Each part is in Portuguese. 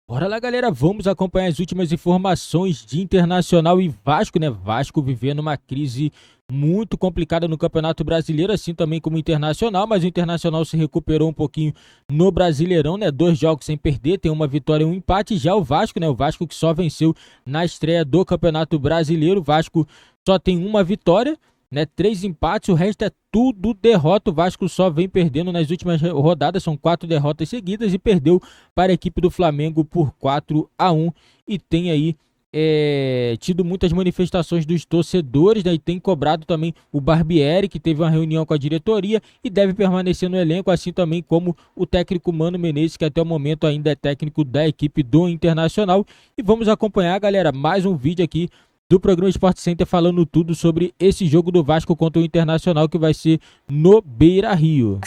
Bora lá, galera, vamos acompanhar as últimas informações de Internacional e Vasco, né? Vasco vivendo uma crise muito complicada no Campeonato Brasileiro, assim também como o Internacional, mas o Internacional se recuperou um pouquinho no Brasileirão, né? 2 jogos sem perder, tem uma vitória e um empate. Já o Vasco, né? O Vasco que só venceu na estreia do Campeonato Brasileiro, o Vasco só tem uma vitória, né? 3 empates, o resto é tudo derrota. O Vasco só vem perdendo nas últimas rodadas, são 4 derrotas seguidas e perdeu para a equipe do Flamengo por 4-1 e tem aí tido muitas manifestações dos torcedores, né, e tem cobrado também o Barbieri, que teve uma reunião com a diretoria e deve permanecer no elenco, assim também como o técnico Mano Menezes, que até o momento ainda é técnico da equipe do Internacional. E vamos acompanhar, galera, mais um vídeo aqui do programa Sport Center falando tudo sobre esse jogo do Vasco contra o Internacional, que vai ser no Beira-Rio.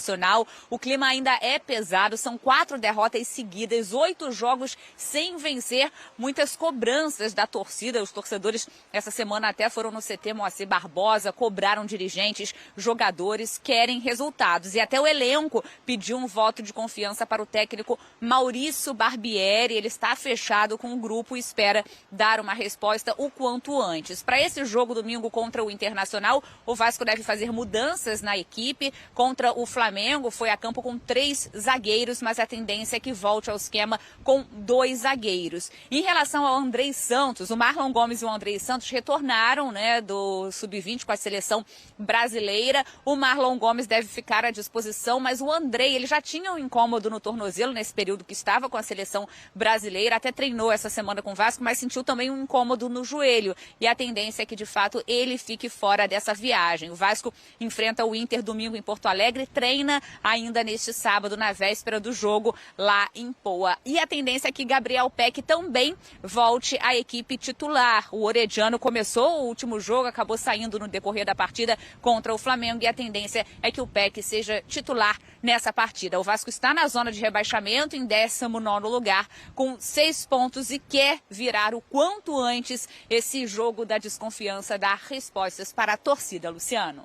O clima ainda é pesado, são 4 derrotas seguidas, 8 jogos sem vencer, muitas cobranças da torcida. Os torcedores essa semana até foram no CT Moacir Barbosa, cobraram dirigentes, jogadores, querem resultados. E até o elenco pediu um voto de confiança para o técnico Maurício Barbieri. Ele está fechado com o grupo e espera dar uma resposta o quanto antes. Para esse jogo domingo contra o Internacional, o Vasco deve fazer mudanças na equipe. Contra o Flamengo, foi a campo com 3 zagueiros, mas a tendência é que volte ao esquema com 2 zagueiros. Em relação ao Andrei Santos, o Marlon Gomes e o Andrei Santos retornaram, né, do Sub-20 com a seleção brasileira. O Marlon Gomes deve ficar à disposição, mas o Andrei, ele já tinha um incômodo no tornozelo nesse período que estava com a seleção brasileira, até treinou essa semana com o Vasco, mas sentiu também um incômodo no joelho. E a tendência é que, de fato, ele fique fora dessa viagem. O Vasco enfrenta o Inter domingo em Porto Alegre, treina ainda neste sábado, na véspera do jogo, lá em Poa. E a tendência é que Gabriel Peck também volte à equipe titular. O Orediano começou o último jogo, acabou saindo no decorrer da partida contra o Flamengo, e a tendência é que o Peck seja titular nessa partida. O Vasco está na zona de rebaixamento, em 19º lugar, com 6 pontos e quer virar o quanto antes esse jogo da desconfiança, dar respostas para a torcida, Luciano.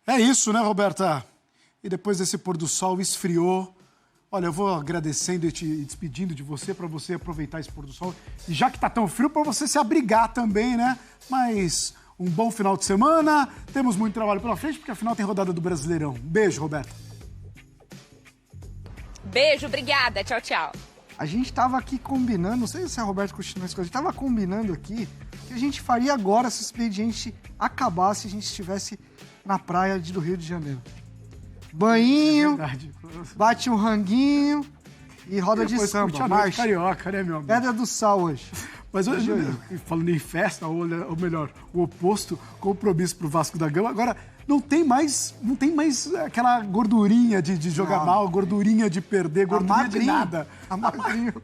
É isso, né, Roberta? E depois desse pôr do sol esfriou. Olha, eu vou agradecendo e te despedindo de você, para você aproveitar esse pôr do sol. E já que tá tão frio, para você se abrigar também, né? Mas um bom final de semana. Temos muito trabalho pela frente, porque afinal tem rodada do Brasileirão. Beijo, Roberta. Beijo, obrigada. Tchau, tchau. A gente tava aqui combinando, não sei se a Roberta continua isso, a gente tava combinando aqui que a gente faria agora se o expediente acabasse e a gente estivesse na praia do Rio de Janeiro. Banhinho, bate um ranguinho e roda de samba, marcha. Carioca, né, meu amigo? Pedra do Sal hoje. Mas hoje, falando em festa, ou melhor, o oposto, compromisso pro Vasco da Gama, agora não tem mais aquela gordurinha de jogar mal, gordurinrinha de perder, gordurinha de nada.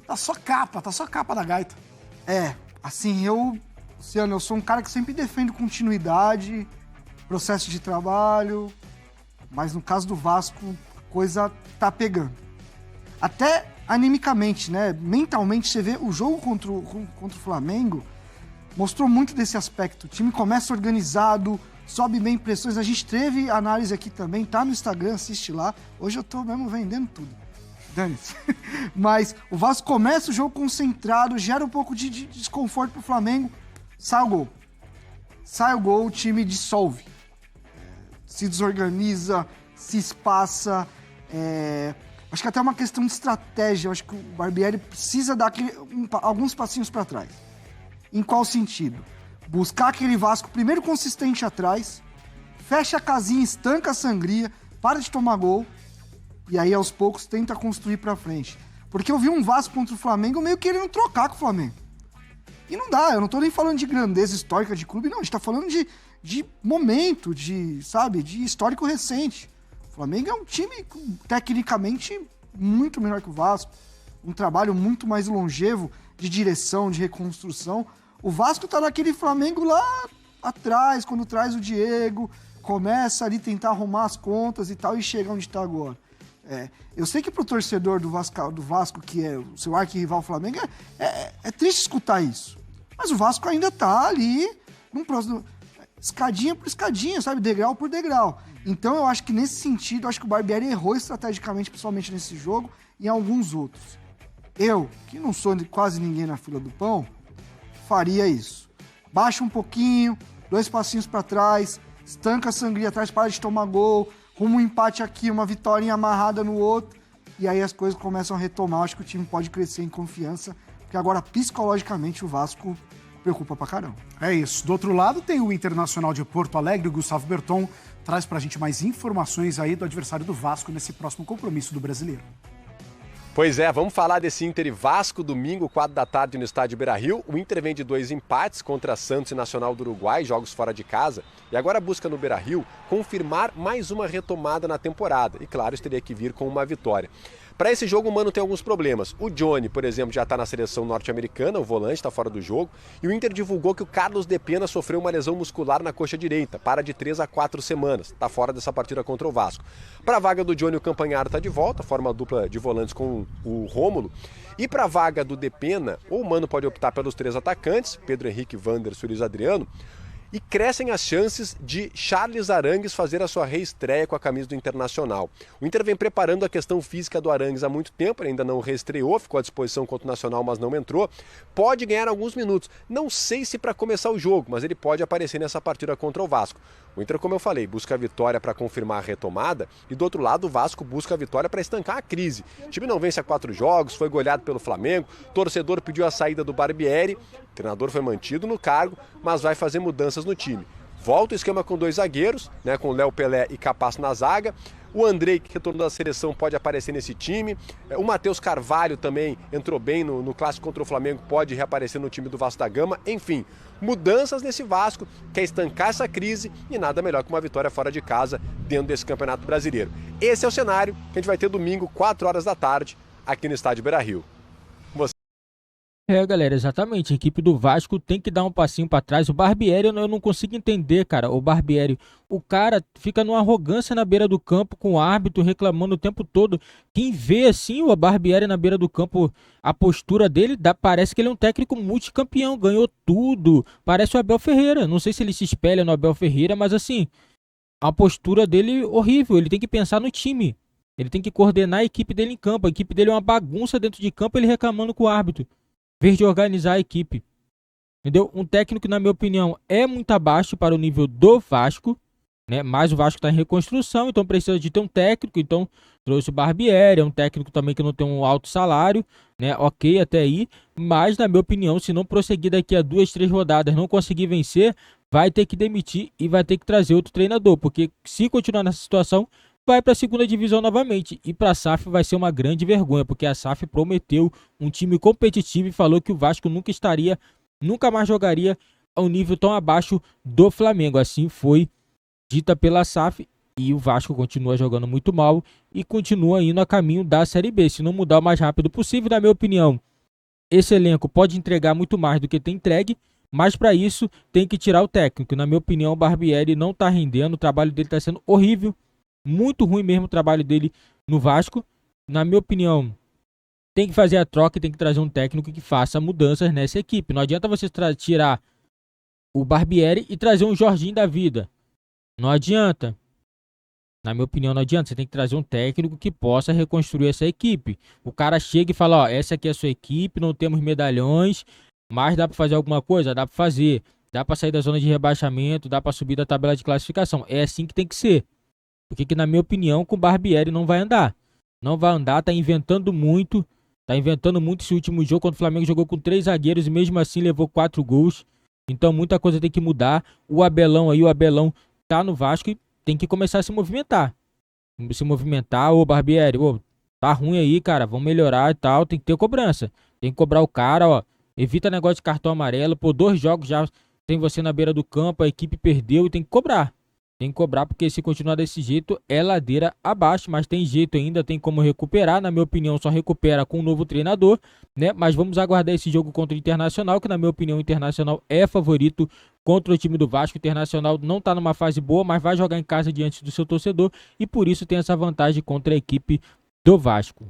Tá só capa da gaita. É, assim, Luciano, eu sou um cara que sempre defendo continuidade, processo de trabalho, mas no caso do Vasco, a coisa tá pegando. Até animicamente, né? Mentalmente, você vê o jogo contra o Flamengo, mostrou muito desse aspecto. O time começa organizado, sobe bem pressões. A gente teve análise aqui também, tá no Instagram, assiste lá. Hoje eu tô mesmo vendendo tudo. Dane-se. Mas o Vasco começa o jogo concentrado, gera um pouco de desconforto pro Flamengo, sai o gol. Sai o gol, o time dissolve. Se desorganiza, se espaça. Acho que até é uma questão de estratégia. Acho que o Barbieri precisa dar alguns passinhos para trás. Em qual sentido? Buscar aquele Vasco primeiro consistente atrás, fecha a casinha, estanca a sangria, para de tomar gol, e aí aos poucos tenta construir para frente. Porque eu vi um Vasco contra o Flamengo meio querendo trocar com o Flamengo. E não dá, eu não tô nem falando de grandeza histórica de clube, não. A gente tá falando de momento, de histórico recente. O Flamengo é um time tecnicamente muito melhor que o Vasco. Um trabalho muito mais longevo de direção, de reconstrução. O Vasco tá naquele Flamengo lá atrás, quando traz o Diego, começa ali tentar arrumar as contas e tal, e chega onde tá agora. Eu sei que pro torcedor do Vasco, que é o seu arquirrival Flamengo, é triste escutar isso. Mas o Vasco ainda tá ali, num próximo, escadinha por escadinha, sabe? Degrau por degrau. Então eu acho que nesse sentido, acho que o Barbieri errou estrategicamente, principalmente nesse jogo e em alguns outros. Eu, que não sou quase ninguém na fila do pão, faria isso. Baixa um pouquinho, 2 passinhos para trás, estanca a sangria atrás, para de tomar gol, rumo um empate aqui, uma vitória amarrada no outro, e aí as coisas começam a retomar. Acho que o time pode crescer em confiança, porque agora, psicologicamente, o Vasco preocupa pra caramba. É isso. Do outro lado tem o Internacional de Porto Alegre. O Gustavo Berton traz pra gente mais informações aí do adversário do Vasco nesse próximo compromisso do Brasileiro. Pois é, vamos falar desse Inter e Vasco, domingo, 4 da tarde no estádio Beira-Rio. O Inter vem de 2 empates contra Santos e Nacional do Uruguai, jogos fora de casa, e agora busca no Beira-Rio confirmar mais uma retomada na temporada. E claro, isso teria que vir com uma vitória. Para esse jogo, o Mano tem alguns problemas. O Johnny, por exemplo, já está na seleção norte-americana, o volante está fora do jogo. E o Inter divulgou que o Carlos De Pena sofreu uma lesão muscular na coxa direita, para de 3 a 4 semanas. Está fora dessa partida contra o Vasco. Para a vaga do Johnny, o Campanharo está de volta, forma dupla de volantes com o Rômulo. E para a vaga do De Pena, o Mano pode optar pelos 3 atacantes, Pedro Henrique, Wanderson e Luiz Adriano. E crescem as chances de Charles Arangues fazer a sua reestreia com a camisa do Internacional. O Inter vem preparando a questão física do Arangues há muito tempo, ele ainda não reestreou, ficou à disposição contra o Nacional, mas não entrou. Pode ganhar alguns minutos, não sei se para começar o jogo, mas ele pode aparecer nessa partida contra o Vasco. O Inter, como eu falei, busca a vitória para confirmar a retomada, e do outro lado o Vasco busca a vitória para estancar a crise. O time não vence há 4 jogos, foi goleado pelo Flamengo, o torcedor pediu a saída do Barbieri, o treinador foi mantido no cargo, mas vai fazer mudanças no time. Volta o esquema com 2 zagueiros, com Léo Pelé e Capasso na zaga. O Andrei, que retornou da seleção, pode aparecer nesse time. O Matheus Carvalho também entrou bem no clássico contra o Flamengo, pode reaparecer no time do Vasco da Gama. Enfim, mudanças nesse Vasco, quer estancar essa crise e nada melhor que uma vitória fora de casa dentro desse Campeonato Brasileiro. Esse é o cenário que a gente vai ter domingo, 4 horas da tarde, aqui no estádio Beira-Rio. Galera, exatamente. A equipe do Vasco tem que dar um passinho pra trás. O Barbieri, eu não consigo entender, cara. O Barbieri, o cara fica numa arrogância na beira do campo com o árbitro reclamando o tempo todo. Quem vê assim o Barbieri na beira do campo, a postura dele, parece que ele é um técnico multicampeão, ganhou tudo. Parece o Abel Ferreira. Não sei se ele se espelha no Abel Ferreira, mas assim, a postura dele horrível. Ele tem que pensar no time. Ele tem que coordenar a equipe dele em campo. A equipe dele é uma bagunça dentro de campo, ele reclamando com o árbitro. Em vez de organizar a equipe. Entendeu? Um técnico, na minha opinião, é muito abaixo para o nível do Vasco, né? Mas o Vasco está em reconstrução, então precisa de ter um técnico. Então trouxe o Barbieri, é um técnico também que não tem um alto salário, né? Ok, até aí. Mas, na minha opinião, se não prosseguir daqui a 2, 3 rodadas, não conseguir vencer, vai ter que demitir e vai ter que trazer outro treinador. Porque se continuar nessa situação, vai para a segunda divisão novamente. E para a SAF vai ser uma grande vergonha, porque a SAF prometeu um time competitivo e falou que o Vasco nunca mais jogaria a um nível tão abaixo do Flamengo. Assim foi dita pela SAF e o Vasco continua jogando muito mal e continua indo a caminho da Série B. Se não mudar o mais rápido possível, na minha opinião, esse elenco pode entregar muito mais do que tem entregue, mas para isso tem que tirar o técnico. Na minha opinião, o Barbieri não está rendendo, o trabalho dele está sendo horrível. Muito ruim mesmo o trabalho dele no Vasco. Na minha opinião, tem que fazer a troca e tem que trazer um técnico que faça mudanças nessa equipe. Não adianta você tirar o Barbieri e trazer um Jorginho da vida. Não adianta. Na minha opinião, não adianta. Você tem que trazer um técnico que possa reconstruir essa equipe. O cara chega e fala, ó, essa aqui é a sua equipe, não temos medalhões, mas dá para fazer alguma coisa? Dá para fazer. Dá para sair da zona de rebaixamento, dá para subir da tabela de classificação. É assim que tem que ser. Porque que, na minha opinião, com o Barbieri não vai andar. Não vai andar, tá inventando muito. Tá inventando muito esse último jogo, quando o Flamengo jogou com 3 zagueiros e mesmo assim levou 4 gols. Então muita coisa tem que mudar. O Abelão tá no Vasco e tem que começar a se movimentar. Ô Barbieri, tá ruim aí, cara, vamos melhorar e tal. Tem que ter cobrança. Tem que cobrar o cara, ó. Evita negócio de cartão amarelo. 2 jogos já tem você na beira do campo, a equipe perdeu e tem que cobrar. Tem que cobrar, porque se continuar desse jeito é ladeira abaixo, mas tem jeito ainda, tem como recuperar. Na minha opinião, só recupera com um novo treinador, né? Mas vamos aguardar esse jogo contra o Internacional, que na minha opinião o Internacional é favorito contra o time do Vasco. O Internacional não está numa fase boa, mas vai jogar em casa diante do seu torcedor e por isso tem essa vantagem contra a equipe do Vasco.